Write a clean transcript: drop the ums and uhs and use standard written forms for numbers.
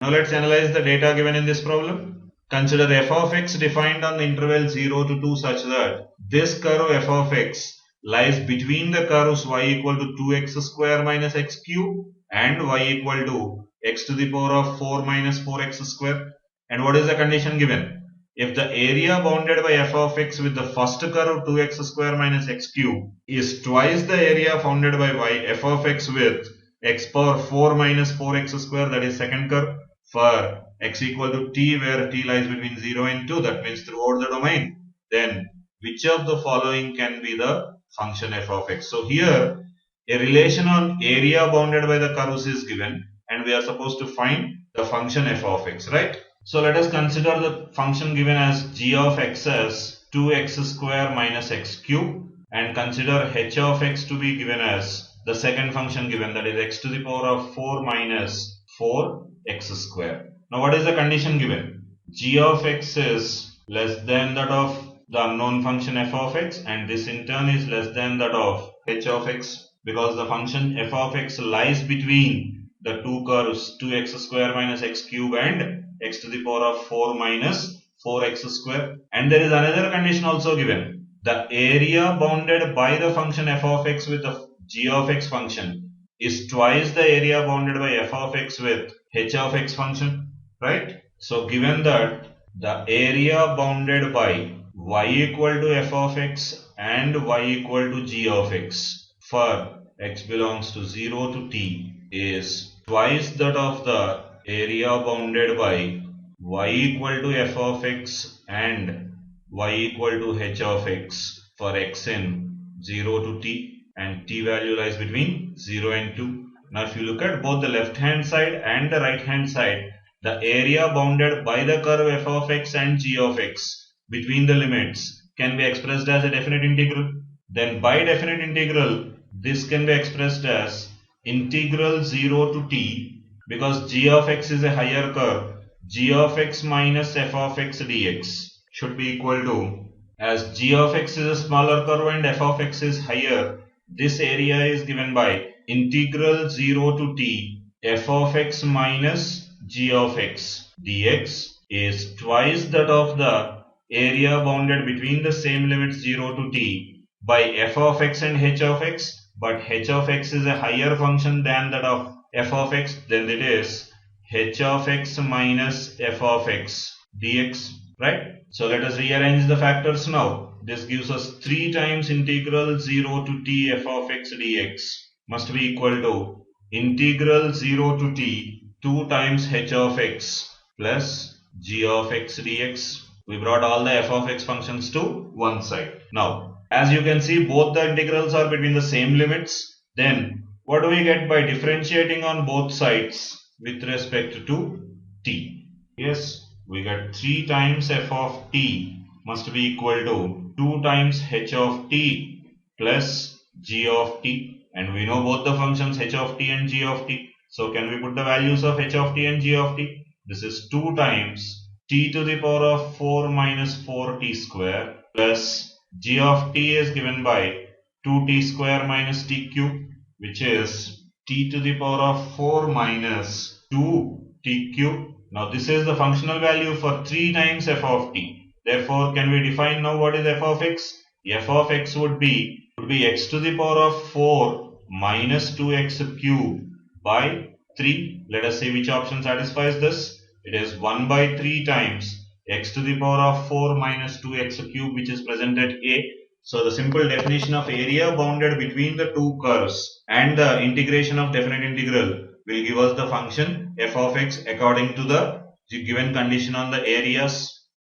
Now let's analyze the data given in this problem. Consider f of x defined on the interval 0 to 2 such that this curve f of x lies between the curves y equal to 2x square minus x cube and y equal to x to the power of 4 minus 4x square. And what is the condition given? If the area bounded by f of x with the first curve 2x square minus x cube is twice the area bounded by f of x with x power 4 minus 4x square, that is second curve, for x equal to t where t lies between 0 and 2, that means throughout the domain, then which of the following can be the function f of x? So here a relation on area bounded by the curves is given and we are supposed to find the function f of x, right? So let us consider the function given as g of x as 2x square minus x cube and consider h of x to be given as the second function given, that is x to the power of 4 minus 4x square. Now what is the condition given? G of x is less than that of the unknown function f of x and this in turn is less than that of h of x, because the function f of x lies between the two curves 2x square minus x cube and x to the power of 4 minus 4x square. And there is another condition also given. The area bounded by the function f of x with the g of x function is twice the area bounded by f of x with h of x function, right? So given that the area bounded by y equal to f of x and y equal to g of x for x belongs to 0 to t is twice that of the area bounded by y equal to f of x and y equal to h of x for x in 0 to t, and t value lies between 0 and 2. Now if you look at both the left hand side and the right hand side, the area bounded by the curve f of x and g of x between the limits can be expressed as a definite integral. Then by definite integral, this can be expressed as integral 0 to t, because g of x is a higher curve, g of x minus f of x dx should be equal to, as g of x is a smaller curve and f of x is higher, this area is given by integral 0 to t f of x minus g of x dx is twice that of the area bounded between the same limits 0 to t by f of x and h of x, but h of x is a higher function than that of f of x, then it is h of x minus f of x dx, right? So let us rearrange the factors now. This gives us 3 times integral 0 to t f of x dx must be equal to integral 0 to t 2 times h of x plus g of x dx. We brought all the f of x functions to one side. Now, as you can see, both the integrals are between the same limits. Then, what do we get by differentiating on both sides with respect to t? Yes, we get 3 times f of t must be equal to 2 times h of t plus g of t, and we know both the functions h of t and g of t. So can we put the values of h of t and g of t? This is 2 times t to the power of 4 minus 4t square plus g of t is given by 2t square minus t cube, which is t to the power of 4 minus 2t cube. Now this is the functional value for 3 times f of t. Therefore, can we define now what is f of x? F of x would be x to the power of 4 minus 2x cube by 3. Let us see which option satisfies this. It is 1 by 3 times x to the power of 4 minus 2x cube, which is present at A. So the simple definition of area bounded between the two curves and the integration of definite integral will give us the function f of x according to the given condition on the areas